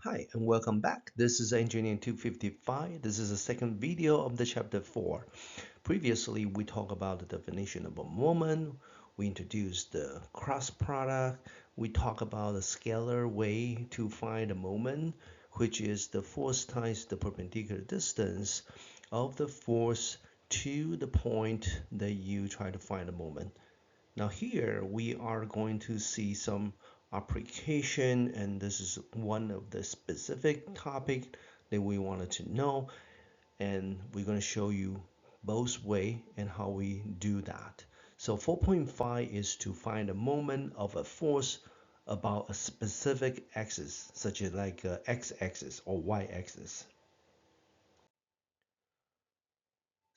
Hi and welcome back. This is Engineering 255. This is the second video of the chapter 4. Previously, we talked about the definition of a moment. We introduced the cross product. We talked about the scalar way to find a moment, which is the force times the perpendicular distance of the force to the point that you try to find a moment. Now here we are going to see some application, and this is one of the specific topic that we wanted to know, and we're going to show you both way and how we do that. So 4.5 is to find a moment of a force about a specific axis, such as like a x-axis or y-axis.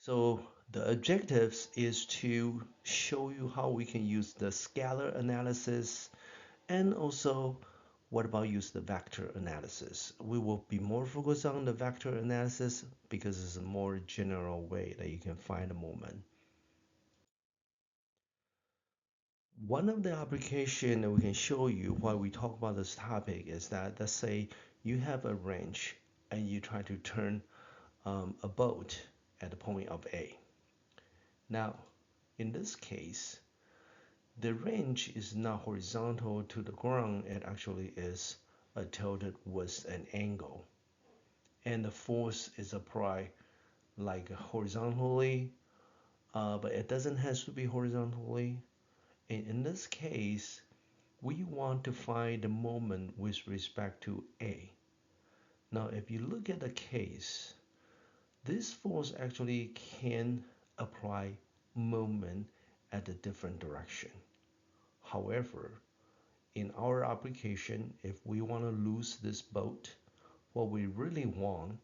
So the objectives is to show you how we can use the scalar analysis, and also what about use the vector analysis. We will be more focused on the vector analysis because it's a more general way that you can find a moment. One of the application that we can show you while we talk about this topic is that, let's say you have a wrench and you try to turn a bolt at the point of A. Now, in this case, the wrench is not horizontal to the ground. It actually is tilted with an angle. And the force is applied like horizontally, but it doesn't have to be horizontally. And in this case, we want to find the moment with respect to A. Now, if you look at the case, this force actually can apply moment at a different direction. However, in our application, if we want to lose this boat, what we really want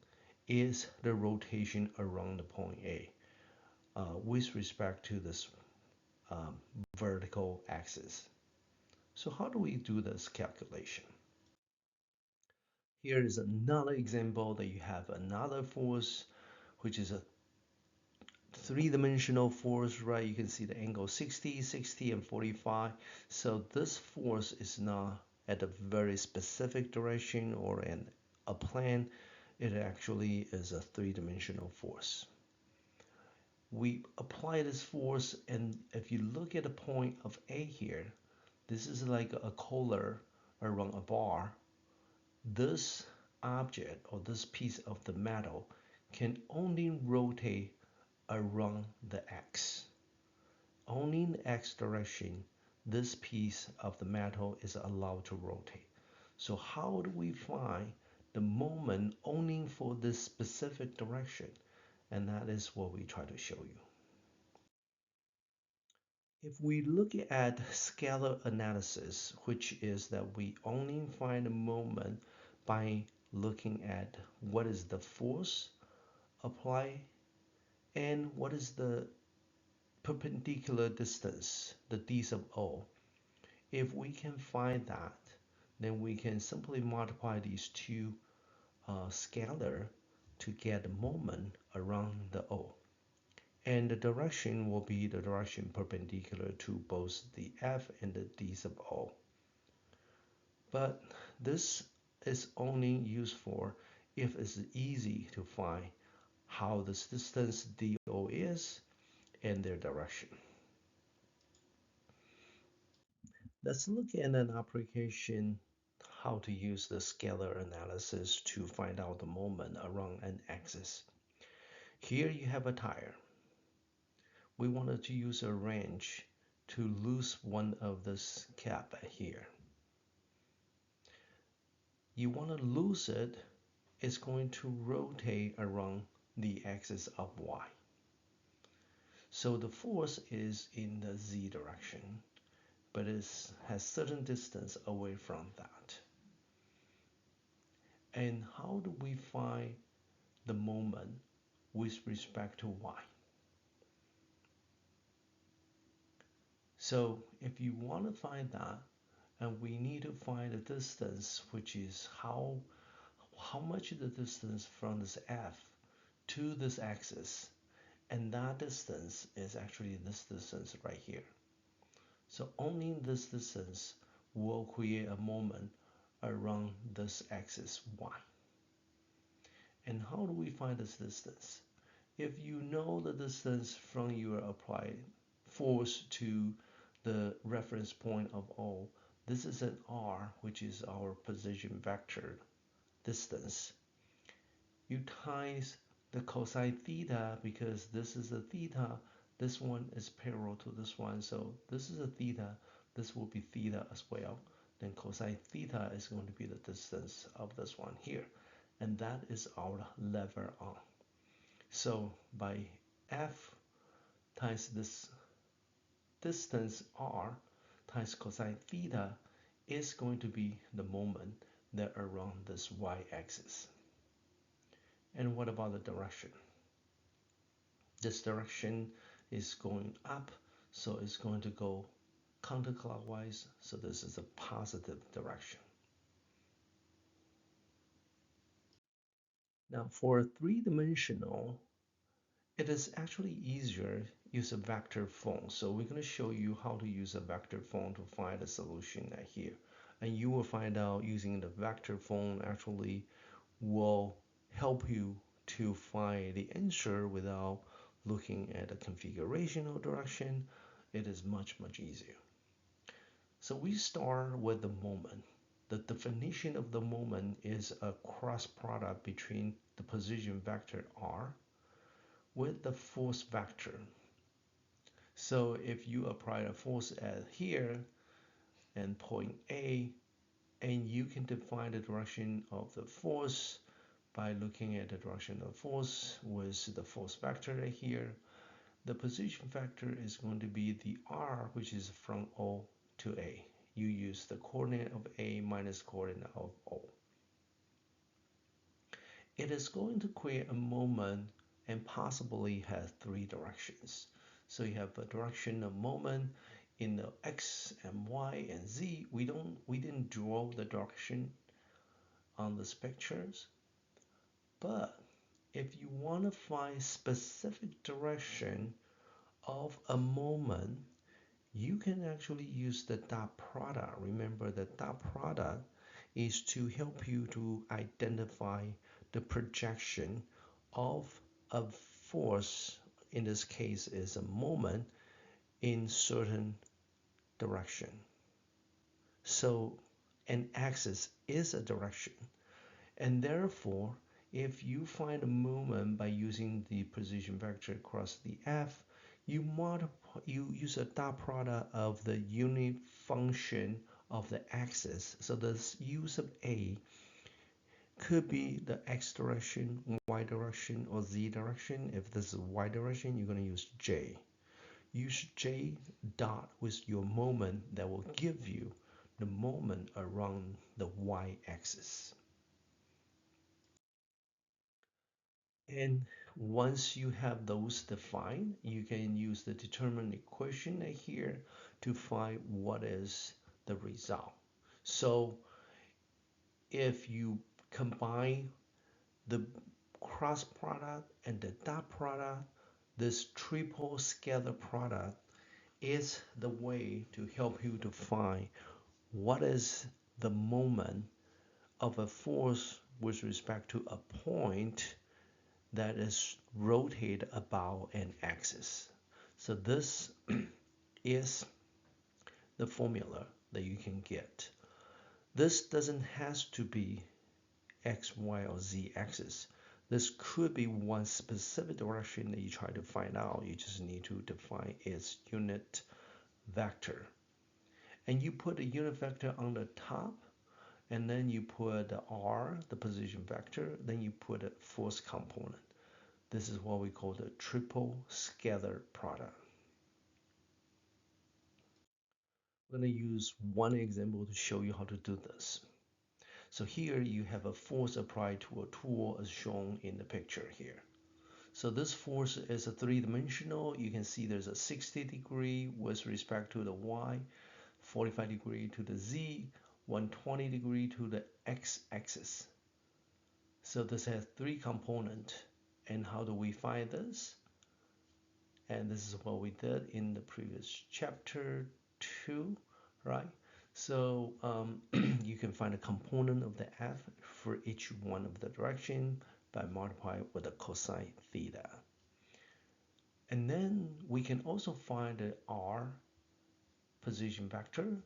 is the rotation around the point A with respect to this um, vertical axis. So how do we do this calculation? Here is another example that you have another force, which is a three-dimensional force, right? You can see the angle 60, 60, and 45. So this force is not at a very specific direction or in a plane. It actually is a three-dimensional force. We apply this force, and if you look at the point of A here, this is like a collar around a bar. This object or this piece of the metal can only rotate around the X. Only in the X direction, this piece of the metal is allowed to rotate. So how do we find the moment only for this specific direction? And that is what we try to show you. If we look at scalar analysis, which is that we only find a moment by looking at what is the force applied and what is the perpendicular distance, the d sub o. If we can find that, then we can simply multiply these two scalar to get the moment around the o. And the direction will be the direction perpendicular to both the f and the d sub o. But this is only useful if it's easy to find how this distance do is and their direction. Let's look at an application how to use the scalar analysis to find out the moment around an axis. Here you have a tire. We wanted to use a wrench to loose one of this cap here. You want to lose it, it's going to rotate around the axis of y. So the force is in the z direction, but it has certain distance away from that. And how do we find the moment with respect to y? So if you want to find that, and we need to find the distance, which is how much is the distance from this f to this axis, and that distance is actually this distance right here. So only this distance will create a moment around this axis y. And how do we find this distance? If you know the distance from your applied force to the reference point of O, this is an r, which is our position vector distance. You times the cosine theta, because this is a theta, this one is parallel to this one, so this is a theta, this will be theta as well. Then cosine theta is going to be the distance of this one here, and that is our lever arm. So by F times this distance r times cosine theta is going to be the moment that around this y-axis. And what about the direction? This direction is going up, so it's going to go counterclockwise, so this is a positive direction. Now for a three-dimensional, it is actually easier use a vector phone. So we're going to show you how to use a vector phone to find a solution here. And you will find out using the vector phone actually will help you to find the answer without looking at the configuration or direction. It is much easier. So we start with the moment. The definition of the moment is a cross product between the position vector r with the force vector. So if you apply a force at here and point A, and you can define the direction of the force by looking at the direction of force with the force vector here. The position vector is going to be the r, which is from O to A. You use the coordinate of A minus coordinate of O. It is going to create a moment and possibly has three directions. So you have a direction of moment in the x and y and z. We didn't draw the direction on these pictures, but if you want to find specific direction of a moment, you can actually use the dot product. Remember, the dot product is to help you to identify the projection of a force, in this case is a moment, in certain direction. So an axis is a direction, and therefore if you find a moment by using the position vector across the F, you use a dot product of the unit function of the axis. So the use of A could be the x direction, y direction, or z direction. If this is y direction, you're going to use J. Use J dot with your moment that will give you the moment around the y-axis. And once you have those defined, you can use the determinant equation here to find what is the result. So if you combine the cross product and the dot product, this triple scalar product is the way to help you to find what is the moment of a force with respect to a point that is rotated about an axis. So this is the formula that you can get. This doesn't have to be x, y, or z axis. This could be one specific direction that you try to find out. You just need to define its unit vector. And you put a unit vector on the top, and then you put the r, the position vector, then you put a force component. This is what we call the triple scalar product. I'm going to use one example to show you how to do this. So here you have a force applied to a tool as shown in the picture here. So this force is a three-dimensional. You can see there's a 60-degree with respect to the y, 45-degree to the z, 120-degree to the x-axis. So this has three components. And how do we find this? And this is what we did in the previous chapter 2, right? So you can find a component of the f for each one of the direction by multiplying with the cosine theta. And then we can also find the r position vector.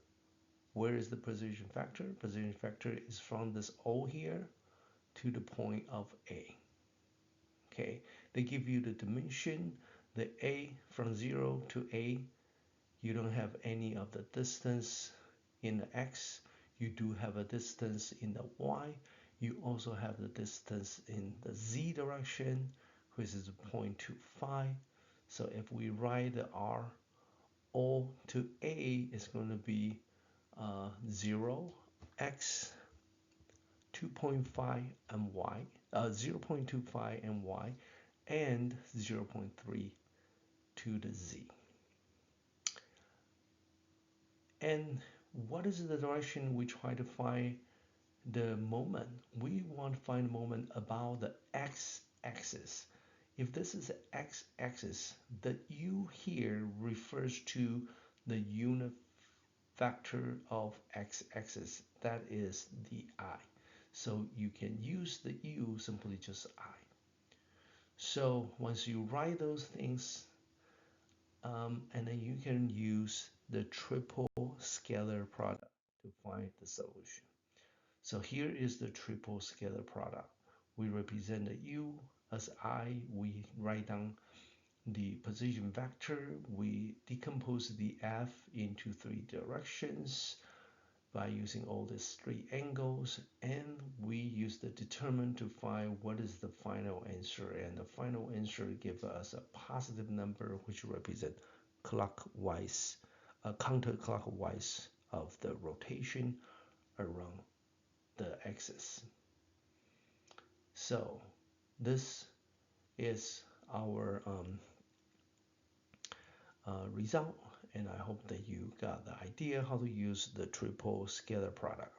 Where is the position vector? Position vector is from this O here to the point of A. Okay, they give you the dimension, the A from 0 to A. You don't have any of the distance in the X. You do have a distance in the Y. You also have the distance in the Z direction, which is 0.25. So if we write the R O to A is going to be 0, X, 2.5 and Y, 0.25 and Y, and 0.3 to the Z. And what is the direction we try to find the moment? We want to find the moment about the x-axis. If this is the x-axis, the u here refers to the unit vector of x-axis. That is the I. So you can use the u simply just I. So once you write those things, and then you can use the triple scalar product to find the solution. So here is the triple scalar product. We represent the u as I. We write down the position vector. We decompose the f into 3 directions by using all these 3 angles, and we use the determinant to find what is the final answer, and the final answer gives us a positive number which represent clockwise, counterclockwise of the rotation around the axis. So this is our result, and I hope that you got the idea how to use the triple scalar product.